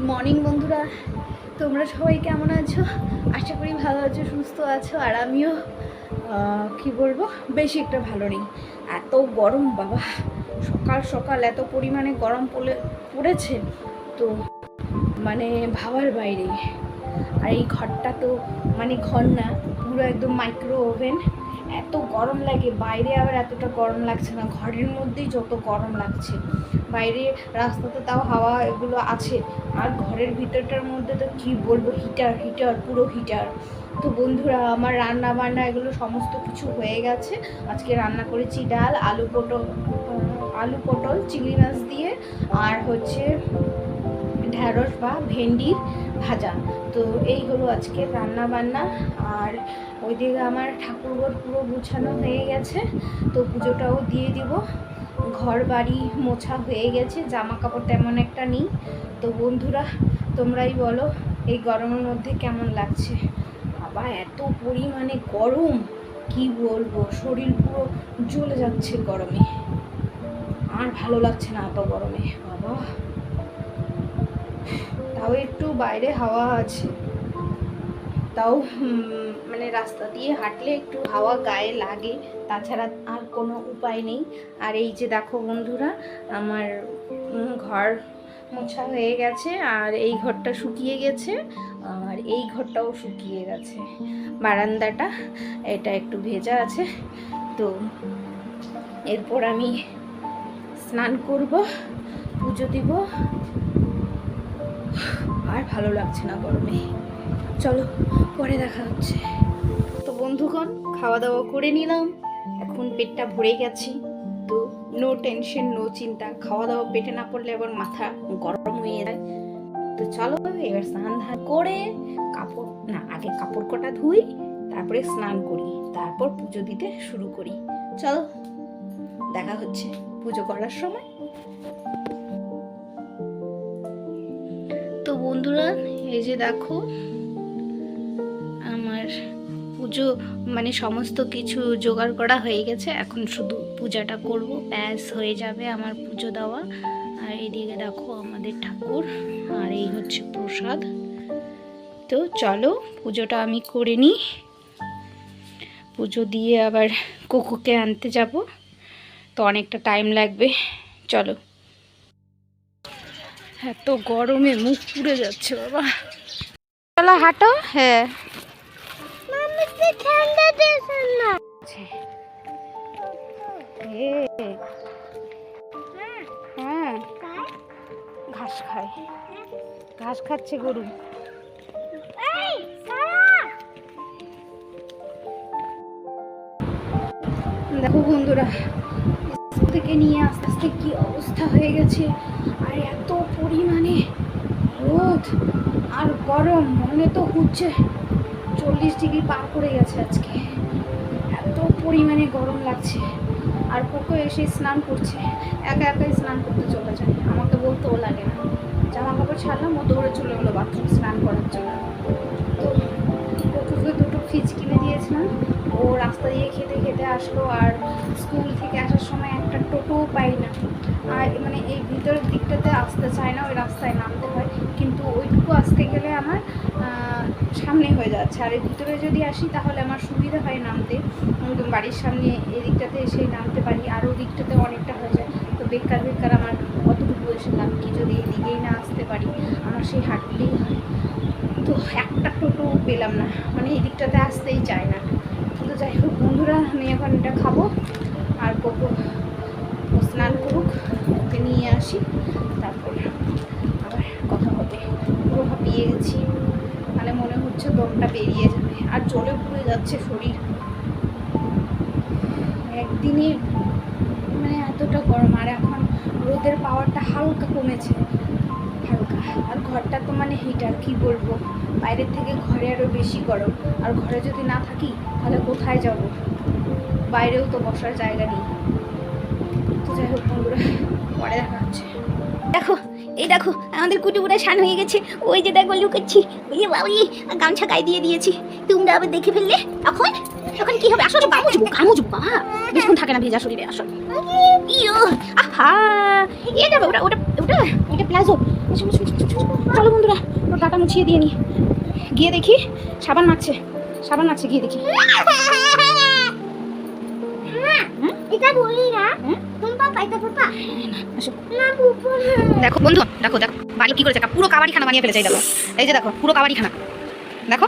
Morning বন্ধুরা, তোমরা সবাই কেমন আছো? আশা করি ভালো আছো, সুস্থ আছো। আর আমিও কি বলবো, বেশি একটা ভালো নেই। এত গরম বাবা, সকাল সকাল এত পরিমাণে গরম পড়েছে তো মানে ভাবার বাইরে। আর এই ঘরটা তো মানে ঘর না, পুরো একদম মাইক্রো ওভেন। এত গরম লাগে, বাইরে আবার এতটা গরম লাগছে না, ঘরের মধ্যেই যত গরম লাগছে। বাইরে রাস্তাতে তাও হাওয়া এগুলো আছে, আর ঘরের ভিতরটার মধ্যে তো কি বলবো, হিটার হিটার পুরো হিটার। তো বন্ধুরা, আমার রান্না বান্না এগুলো সমস্ত কিছু হয়ে গেছে। আজকে রান্না করেছি ডাল, আলু পটল চিংড়ি মাছ দিয়ে, আর হচ্ছে ঢ্যাঁড়স বা ভেন্ডির ভাজা। তো এই হলো আজকে রান্না বান্না। আর ওইদিকে আমার ঠাকুরঘর পুরো গুছানো হয়ে গেছে, তো পুজোটাও দিয়ে দিব। ঘর বাড়ি মোছা হয়ে গেছে, জামা কাপড় তেমন একটা নেই। তো বন্ধুরা, তোমরাই বলো এই গরমের মধ্যে কেমন লাগছে। বাবা এত পরিমাণে গরম, কি বলবো, শরীর পুরো জ্বলে যাচ্ছে গরমে। আর ভালো লাগছে না এত গরমে বাবা। তাও একটু বাইরে হাওয়া আছে, তাও মানে রাস্তা দিয়ে হাঁটলে একটু হাওয়া গায়ে লাগে, তাছাড়া আর কোনো উপায় নেই। আর এই যে দেখো বন্ধুরা, আমার ঘর মোছা হয়ে গেছে, আর এই ঘরটা শুকিয়ে গেছে, আর এই ঘরটাও শুকিয়ে গেছে। বারান্দাটা এটা একটু ভেজা আছে। তো এরপর আমি স্নান করব, পুজো দিব। আর ভালো লাগছে না গরমে। চলো পরে দেখা হচ্ছে। তো বন্ধুগণ, খাওয়া দাওয়া করে নিলাম, এখন পেটটা ভরে গেছি। তো নো টেনশন, নো চিন্তা। খাওয়া দাওয়া পেটে না পড়লে আবার মাথা গরম হয়ে যায়। তো চলো এবার স্নান ধান করে আগে কাপড় কটা ধুই, তারপরে স্নান করি, তারপর পুজো দিতে শুরু করি। চলো দেখা হচ্ছে পুজো করার সময়। তো বন্ধুরা, এই যে দেখো আমার পুজো মানে সমস্ত কিছু জোগাড় করা হয়ে গেছে। এখন শুধু পূজাটা করব, ব্যাস হয়ে যাবে আমার পুজো দেওয়া। আর এইদিকে দেখো আমাদের ঠাকুর, আর এই হচ্ছে প্রসাদ। তো চলো পুজোটা আমি করে নিই, পুজো দিয়ে আবার কোকোকে আনতে যাব, তো অনেকটা টাইম লাগবে। চলো। এত গরমে মুখ পুড়ে যাচ্ছে বাবা। চলো হাঁটো। হ্যাঁ হ্যাঁ, ঘাস খায়, ঘাস খাচ্ছে গরু। দেখো বন্ধুরা, স্কুল থেকে নিয়ে আস্তে আস্তে কি অবস্থা হয়ে গেছে। আর এত পরিমাণে রোদ আর গরম, মনে তো হচ্ছে 40 ডিগ্রি পার করে গেছে আজকে। এত পরিমাণে গরম লাগছে। আর কোকো এসে স্নান করছে, একা একাই স্নান করতে চলে যায়, আমাকে বলতেও লাগে না। জামা কাপড় ছাড়লাম, ও দৌড়ে চলে গেলো বাথরুম স্নান করার জন্য। তো কোকোকে দুটো ফ্রিজ কিনে দিয়েছিলাম, ও রাস্তা দিয়ে খেতে খেতে আসলো। আর স্কুল থেকে আসার সময় একটা টোটোও পাই না, আর মানে এই ভিতরের দিকটাতে আসতে চায় না, ওই রাস্তায় নামতে হয়। কিন্তু ওইটুকু আসতে গেলে আমার সামনে হয়ে যাচ্ছে। আর এই ভিতরে যদি আসি তাহলে আমার সুবিধা হয় নামতে, বাড়ির সামনে এদিকটাতে এসে নামতে পারি, আর ওই দিকটাতে অনেকটা হয়ে যায়। তো বেকার বেকার আমার অতটুকু এসে লাভ কি, যদি এদিকেই না আসতে পারি, আমার সেই হাঁটলেই হয়। তো একটা টোটো পেলাম না, মানে এই দিকটাতে আসতেই চায় না। তো যাই হোক বন্ধুরা, আমি এখন এটা খাবো, আর কোকো স্নান করুক, ওকে নিয়ে আসি, তারপর আবার কথা হবে। পুরো হাঁপিয়ে গেছি, মানে মনে হচ্ছে দমটা বেরিয়ে যাবে, আর জলে পুড়ে যাচ্ছে শরীর। একদিনে মানে এতটা গরম, আর এখন রোদের পাওয়ারটা হালকা কমেছে, হালকা। আর ঘরটা তো মানে হিটার, কি বলবো, বাইরের থেকে ঘরে আরও বেশি গরম। আর ঘরে যদি না থাকি তাহলে কোথায় যাব, বাইরেও তো বসার জায়গা নেই। তো যাই হোক বন্ধুরা, পরে দেখা হচ্ছে। দেখো এই দেখো আমাদের কুটুবুরা স্নান হয়ে গেছে, ওই যে দেখো লুকাচ্ছি, ওই বাবি গামছা গায়ে দিয়ে দিয়েছি। তোমরা আবার দেখে ফেললে, এখন এখন কি হবে? আসো গামুজবো বাবা, বেশিক্ষণ থাকে না ভেজা শরীরে। আসো ইয়ো আহা এটা ওটা ওটা ওটা এটা প্লাজো। চলো বন্ধুরা ওর গাটা মুছিয়ে দিয়ে নি, গিয়ে দেখি সাবান মারছে, সাবান মারছে, গিয়ে দেখি। এটা বলি না তুমি পাপা, এটা পাপা না বুবু। দেখো বন্ধু, দেখো দেখো বাড়ি কি করেছে, পুরো কাবাড়ি খানা বানিয়ে ফেলেছে। এই দেখো, এই যে দেখো পুরো কাবাড়ি খানা। দেখো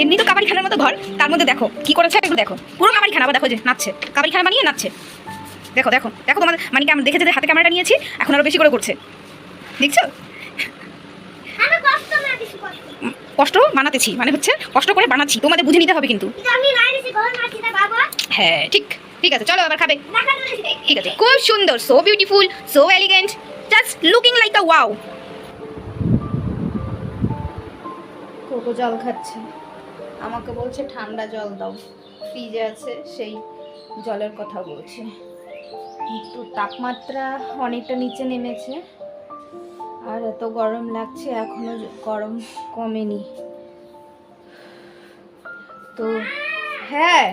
এমনি তো কাবাড়ি খানার মতো ঘর, তার মধ্যে দেখো কি করেছে একটু দেখো, পুরো কাবাড়ি খানা। আবার দেখো যে নাচছে, কাবাড়ি খানা বানিয়ে নাচছে। দেখো দেখো দেখো তোমাদের মানে আমি দেখেছি যে হাতে ক্যামেরাটা নিয়েছি, এখন আরো বেশি করে করছে, দেখছো? আমি কষ্ট না কিছু কষ্ট। কষ্ট বানাতেছি মানে হচ্ছে কষ্ট করে বানাচ্ছি, তোমাদের বুঝে নিতে হবে কিন্তু। এটা আমি লাইনেছি ঘর মারছি না বাবা। হ্যাঁ ঠিক, ঠিক আছে চলো আবার খাবে। দেখা যাচ্ছে ঠিক আছে, খুব সুন্দর, so beautiful, so elegant, just looking like আ ওয়াও। কোকো জল খাচ্ছে, আমাকে বলছে ঠান্ডা জল দাও, ফ্রিজে আছে সেই জলের কথা বলছে। তো তাপমাত্রা অনেকটা নিচে নেমেছে আর এত গরম লাগছে, এখনো গরম কমেনি। তো হ্যাঁ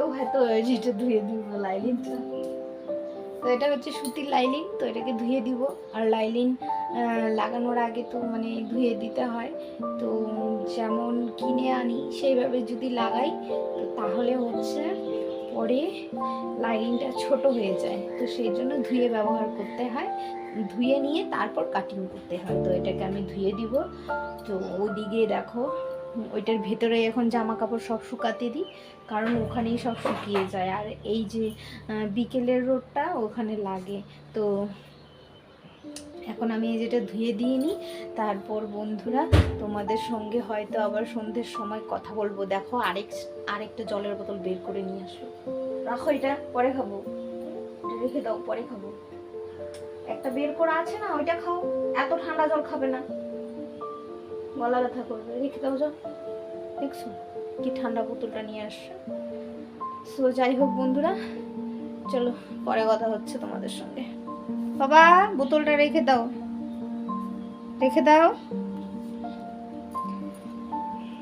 ও হ্যাঁ, তো এটা ধুয়ে দিব লাইলিনটা। তো এটা হচ্ছে সুতির লাইলিন, তো এটাকে ধুয়ে দিব। আর লাইলিন লাগানোর আগে তো মানে ধুয়ে দিতে হয়। তো যেমন কিনে আনি সেইভাবে যদি লাগাই তো তাহলে হচ্ছে পরে লাইলিনটা ছোট হয়ে যায়, তো সেই জন্য ধুয়ে ব্যবহার করতে হয়। ধুয়ে নিয়ে তারপর কাটিং করতে হয়। তো এটাকে আমি ধুয়ে দিব। তো ওদিকে দেখো ওইটার ভেতরে এখন জামা কাপড় সব শুকাতে দিই, কারণ ওখানেই সব শুকিয়ে যায়। আর এই যে বিকেলের রোদটা ওখানে লাগে। তো এখন আমি এই যেটা ধুয়ে দিয়ে নিই, তারপর বন্ধুরা তোমাদের সঙ্গে হয়তো আবার সন্ধ্যের সময় কথা বলবো। দেখো আরেকটা জলের বোতল বের করে নিয়ে আসো, রাখো, এটা পরে খাবো, এটা রেখে দাও, পরে খাবো। একটা বের করা আছে না, ওইটা খাও, এত ঠান্ডা জল খাবে না, গলা ব্যথা করবে, রেখে দাও যাও। দেখছো কি ঠান্ডা বোতলটা নিয়ে আসছে। সো যাই হোক বন্ধুরা, চলো পরে কথা হচ্ছে তোমাদের সঙ্গে। বাবা বোতলটা রেখে দাও, রেখে দাও,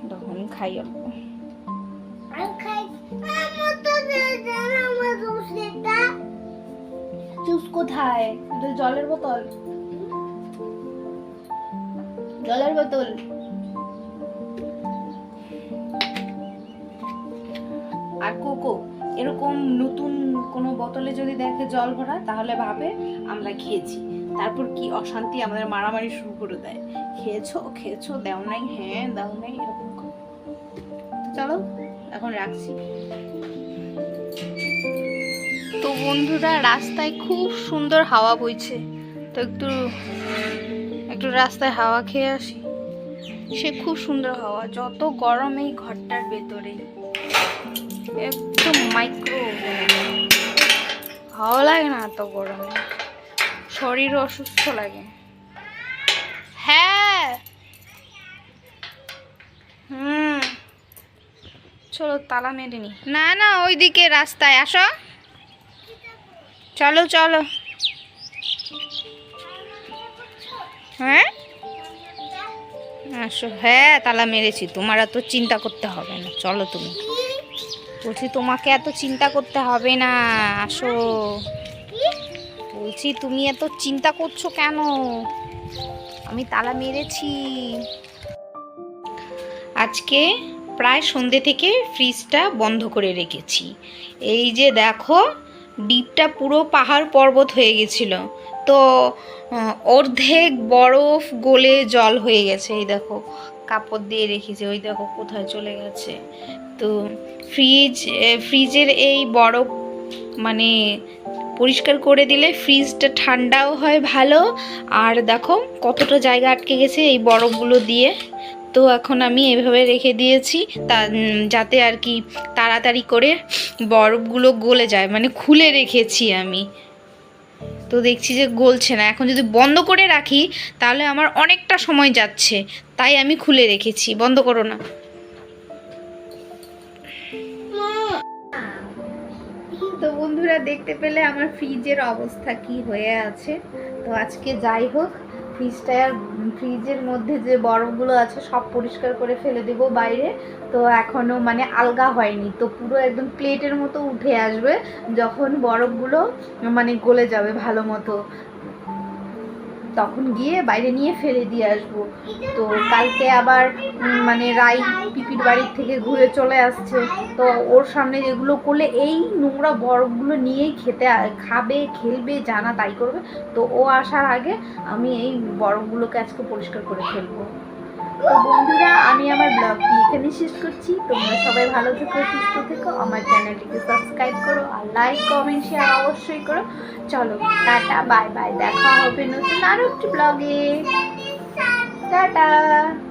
তখন খাই অল্প। আমি খাই আমার তো জানা আমার দুসরেটা জুস কোথায়? জলের বোতল, জলের বোতল। আর কোকো এরকম নতুন কোনো বোতলে যদি দেখে জল ভরা তাহলে ভাবে আমরা খেয়েছি, তারপর কি অশান্তি আমাদের মারামারি শুরু করে দেয়, খেয়েছো খেয়েছো, দাও নাই, হ্যাঁ দাও নাই, এরকম। চলো এখন রাখছি। তো বন্ধুরা রাস্তায় খুব সুন্দর হাওয়া বইছে, তো একটু রাস্তায় হাওয়া খেয়ে আসি। সে খুব সুন্দর হাওয়া, যত গরম এই ঘরটার ভেতরে, একদম মাইক্রো, ভালো লাগে না এত গরমে, শরীর অসুস্থ লাগে। হ্যাঁ চলো তালা মেরে নি। না না ওইদিকে রাস্তায় আসো, চলো চলো। হ্যাঁ আসো, হ্যাঁ তালা মেরেছি, তোমার এত চিন্তা করতে হবে না, চলো তুমি, বলছি তোমাকে এত চিন্তা করতে হবে না, আসো। বলছি তুমি এত চিন্তা করছো কেন, আমি তালা মেরেছি। আজকে প্রায় সন্ধ্যে থেকে ফ্রিজটা বন্ধ করে রেখেছি। এই যে দেখো ডিপটা পুরো পাহাড় পর্বত হয়ে গেছিল, তো অর্ধেক বরফ গলে জল হয়ে গেছে। এই দেখো কাপড় দিয়ে রেখেছি, ওই দেখো কোথায় চলে গেছে। তো ফ্রিজের এই বরফ মানে পরিষ্কার করে দিলে ফ্রিজটা ঠান্ডাও হয় ভালো, আর দেখো কতটা জায়গা আটকে গেছে এই বরফগুলো দিয়ে। তো এখন আমি এভাবে রেখে দিয়েছি যাতে আর কি তাড়াতাড়ি করে বরফগুলো গলে যায়, মানে খুলে রেখেছি আমি। তো দেখছি যে গলছে না, এখন যদি বন্ধ করে রাখি তাহলে আমার অনেকটা সময় যাচ্ছে, তাই আমি খুলে রেখেছি। বন্ধ করো না। তো বন্ধুরা দেখতে পেলে আমার ফ্রিজের অবস্থা কি হয়ে আছে। তো আজকে যাই হোক ফ্রিজের মধ্যে যে বরফগুলো আছে সব পরিষ্কার করে ফেলে দেবো বাইরে। তো এখনও মানে আলগা হয়নি, তো পুরো একদম প্লেটের মতো উঠে আসবে যখন বরফগুলো মানে গলে যাবে ভালো মতো, তখন গিয়ে বাইরে নিয়ে ফেলে দিয়ে আসবো। তো কালকে আবার মানে রাই পিপির বাড়ির থেকে ঘুরে চলে আসছে, তো ওর সামনে যেগুলো করলে এই নোংরা বরফগুলো নিয়েই খাবে খেলবে জানা তাই করবে। তো ও আসার আগে আমি এই বরফগুলোকে আজকে পরিষ্কার করে ফেলবো। তো বন্ধুরা, আমি আমার ব্লগটি এখানে শেষ করছি। তোমরা সবাই ভালো থেকো, সুস্থ থেকো, আমার চ্যানেলটিকে সাবস্ক্রাইব করো আর লাইক কমেন্ট শেয়ার অবশ্যই করো। চলো টাটা বাই বাই, দেখা হবে নতুন আরো একটি ব্লগে। টাটা।